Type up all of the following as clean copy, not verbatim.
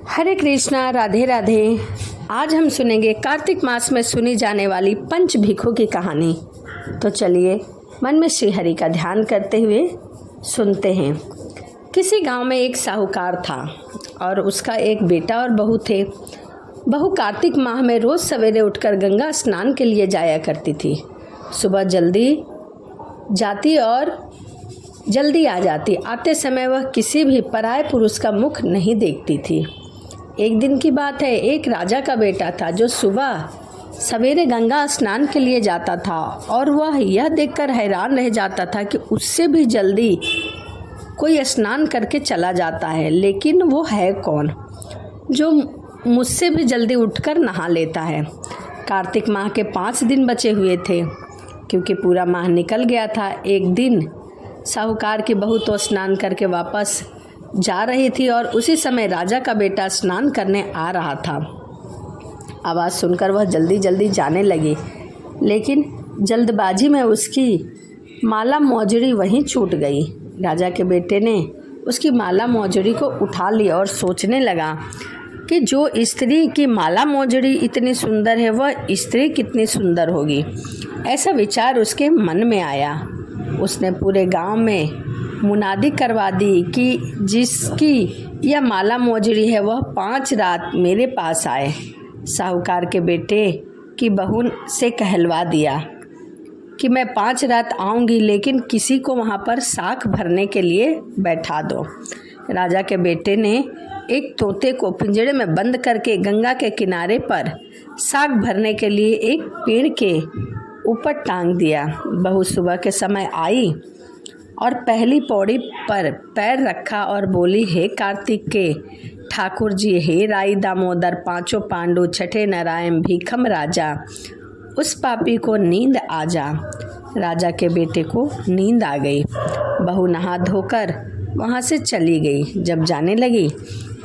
हरे कृष्णा, राधे राधे। आज हम सुनेंगे कार्तिक मास में सुनी जाने वाली पंच भिखों की कहानी। तो चलिए मन में श्री हरि का ध्यान करते हुए सुनते हैं। किसी गांव में एक साहूकार था और उसका एक बेटा और बहू थे। बहू कार्तिक माह में रोज सवेरे उठकर गंगा स्नान के लिए जाया करती थी। सुबह जल्दी जाती और जल्दी आ जाती। आते समय वह किसी भी पराये पुरुष का मुख नहीं देखती थी। एक दिन की बात है, एक राजा का बेटा था जो सुबह सवेरे गंगा स्नान के लिए जाता था और वह यह देखकर हैरान रह जाता था कि उससे भी जल्दी कोई स्नान करके चला जाता है, लेकिन वो है कौन जो मुझसे भी जल्दी उठकर नहा लेता है। कार्तिक माह के 5 दिन बचे हुए थे क्योंकि पूरा माह निकल गया था। एक दिन साहूकार की बहू तो स्नान करके वापस जा रही थी और उसी समय राजा का बेटा स्नान करने आ रहा था। आवाज़ सुनकर वह जल्दी जल्दी जाने लगी, लेकिन जल्दबाजी में उसकी माला मौजड़ी वहीं छूट गई। राजा के बेटे ने उसकी माला मौजड़ी को उठा लिया और सोचने लगा कि जो स्त्री की माला मौजड़ी इतनी सुंदर है, वह स्त्री कितनी सुंदर होगी। ऐसा विचार उसके मन में आया। उसने पूरे गांव में मुनादी करवा दी कि जिसकी यह माला मौजड़ी है वह 5 रात मेरे पास आए। साहूकार के बेटे की बहू से कहलवा दिया कि मैं 5 रात आऊँगी, लेकिन किसी को वहाँ पर साख भरने के लिए बैठा दो। राजा के बेटे ने एक तोते को पिंजरे में बंद करके गंगा के किनारे पर साख भरने के लिए एक पेड़ के ऊपर टांग दिया। बहू सुबह के समय आई और पहली पौड़ी पर पैर रखा और बोली, हे कार्तिक के ठाकुर जी, हे राई दामोदर, 5 पांडु, 6 नारायण, भीखम राजा, उस पापी को नींद आ जा। राजा के बेटे को नींद आ गई। बहू नहा धोकर वहाँ से चली गई। जब जाने लगी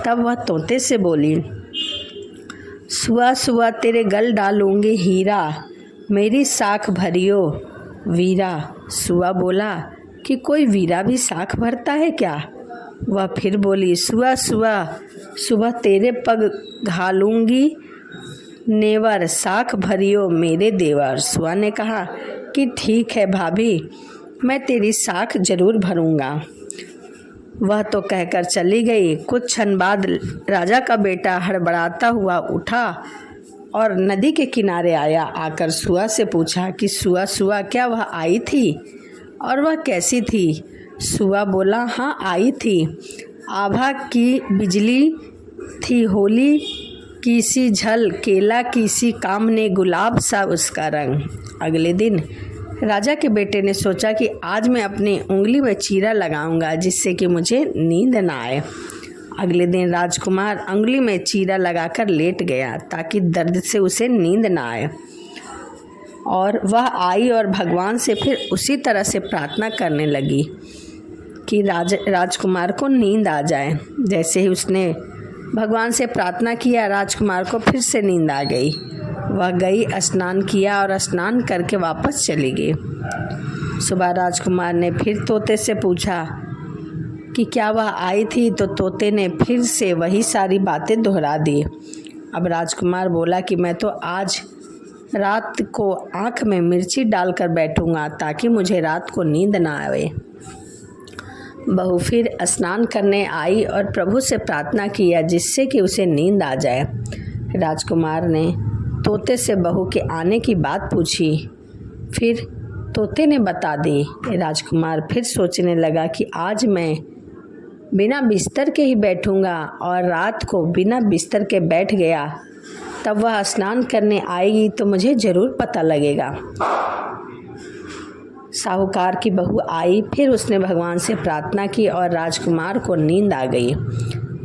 तब वह तोते से बोली, सुआ सुआ तेरे गल डालूंगी हीरा, मेरी साख भरियो वीरा। सुआ बोला कि कोई वीरा भी साख भरता है क्या? वह फिर बोली, सुआ सुआ सुबह तेरे पग घालूंगी नेवर, साख भरियो मेरे देवर। सुआ ने कहा कि ठीक है भाभी, मैं तेरी साख जरूर भरूंगा। वह तो कहकर चली गई। कुछ क्षण बाद राजा का बेटा हड़बड़ाता हुआ उठा और नदी के किनारे आया। आकर सुआ से पूछा कि सुआ सुआ क्या वह आई थी और वह कैसी थी? सुआ बोला, हाँ आई थी। आभा की बिजली थी, होली की सी झल, केला की सी कामने, गुलाब सा उसका रंग। अगले दिन राजा के बेटे ने सोचा कि आज मैं अपनी उंगली में चीरा लगाऊंगा जिससे कि मुझे नींद ना आए। अगले दिन राजकुमार उंगली में चीरा लगाकर लेट गया ताकि दर्द से उसे नींद ना आए। और वह आई और भगवान से फिर उसी तरह से प्रार्थना करने लगी कि राजकुमार को नींद आ जाए। जैसे ही उसने भगवान से प्रार्थना किया, राजकुमार को फिर से नींद आ गई। वह गई, स्नान किया और स्नान करके वापस चली गई। सुबह राजकुमार ने फिर तोते से पूछा कि क्या वह आई थी, तो तोते ने फिर से वही सारी बातें दोहरा दी। अब राजकुमार बोला कि मैं तो आज रात को आँख में मिर्ची डालकर बैठूंगा ताकि मुझे रात को नींद ना आए। बहू फिर स्नान करने आई और प्रभु से प्रार्थना किया जिससे कि उसे नींद आ जाए। राजकुमार ने तोते से बहू के आने की बात पूछी, फिर तोते ने बता दी। राजकुमार फिर सोचने लगा कि आज मैं बिना बिस्तर के ही बैठूंगा, और रात को बिना बिस्तर के बैठ गया तब वह स्नान करने आएगी तो मुझे ज़रूर पता लगेगा। साहूकार की बहू आई, फिर उसने भगवान से प्रार्थना की और राजकुमार को नींद आ गई।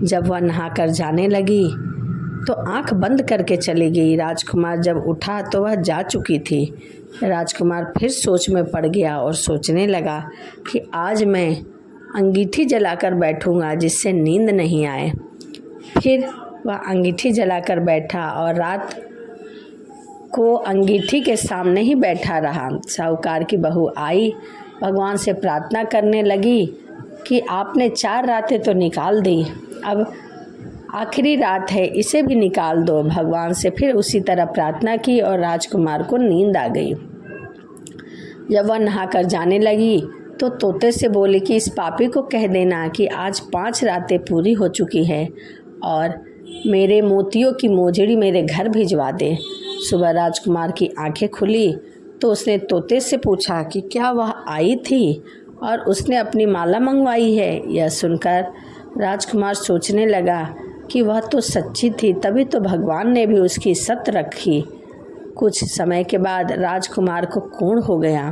जब वह नहाकर जाने लगी तो आंख बंद करके चली गई। राजकुमार जब उठा तो वह जा चुकी थी। राजकुमार फिर सोच में पड़ गया और सोचने लगा कि आज मैं अंगीठी जलाकर बैठूंगा जिससे नींद नहीं आए। फिर वह अंगीठी जलाकर बैठा और रात को अंगीठी के सामने ही बैठा रहा। साहूकार की बहू आई, भगवान से प्रार्थना करने लगी कि आपने 4 रातें तो निकाल दी, अब आखिरी रात है, इसे भी निकाल दो। भगवान से फिर उसी तरह प्रार्थना की और राजकुमार को नींद आ गई। जब वह नहाकर जाने लगी तो तोते से बोली कि इस पापी को कह देना कि आज 5 रातें पूरी हो चुकी है और मेरे मोतियों की मोजड़ी मेरे घर भिजवा दे। सुबह राजकुमार की आंखें खुली तो उसने तोते से पूछा कि क्या वह आई थी और उसने अपनी माला मंगवाई है। यह सुनकर राजकुमार सोचने लगा कि वह तो सच्ची थी, तभी तो भगवान ने भी उसकी सत रखी। कुछ समय के बाद राजकुमार को कोढ़ हो गया।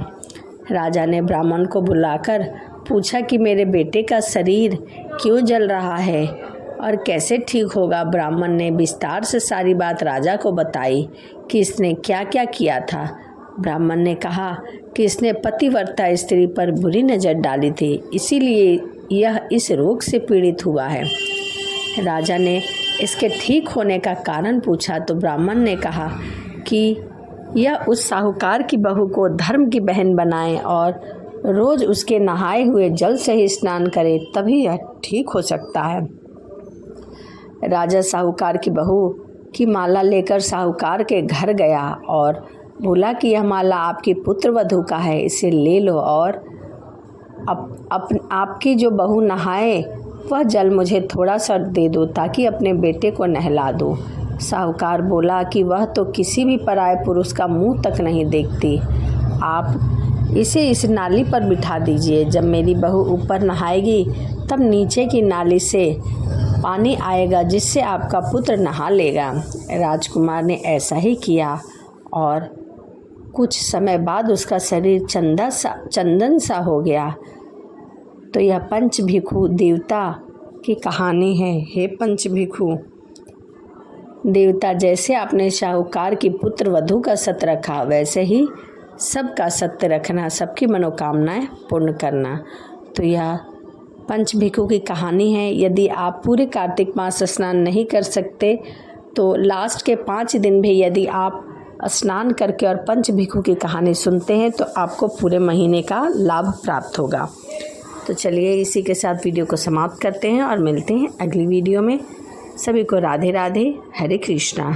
राजा ने ब्राह्मण को बुलाकर पूछा कि मेरे बेटे का शरीर क्यों जल रहा है और कैसे ठीक होगा। ब्राह्मण ने विस्तार से सारी बात राजा को बताई कि इसने क्या क्या किया था। ब्राह्मण ने कहा कि इसने पतिव्रता स्त्री पर बुरी नज़र डाली थी, इसीलिए यह इस रोग से पीड़ित हुआ है। राजा ने इसके ठीक होने का कारण पूछा तो ब्राह्मण ने कहा कि यह उस साहूकार की बहू को धर्म की बहन बनाए और रोज़ उसके नहाए हुए जल से ही स्नान करे, तभी यह ठीक हो सकता है। राजा साहूकार की बहू की माला लेकर साहूकार के घर गया और बोला कि यह माला आपकी पुत्र वधू का है, इसे ले लो और आपकी जो बहू नहाए वह जल मुझे थोड़ा सा दे दो ताकि अपने बेटे को नहला दो। साहूकार बोला कि वह तो किसी भी पराये पुरुष का मुंह तक नहीं देखती, आप इसे इस नाली पर बिठा दीजिए। जब मेरी बहू ऊपर नहाएगी तब नीचे की नाली से पानी आएगा जिससे आपका पुत्र नहा लेगा। राजकुमार ने ऐसा ही किया और कुछ समय बाद उसका शरीर चंदन सा हो गया। तो यह पंच भिखु देवता की कहानी है। हे पंच भिखु, देवता जैसे आपने साहूकार की पुत्र वधू का सत्य रखा, वैसे ही सबका सत्य रखना, सबकी मनोकामनाएं पूर्ण करना। तो यह पंच भिखु की कहानी है। यदि आप पूरे कार्तिक मास स्नान नहीं कर सकते तो लास्ट के 5 दिन भी यदि आप स्नान करके और पंच भिखु की कहानी सुनते हैं तो आपको पूरे महीने का लाभ प्राप्त होगा। तो चलिए इसी के साथ वीडियो को समाप्त करते हैं और मिलते हैं अगली वीडियो में। सभी को राधे राधे, हरे कृष्णा।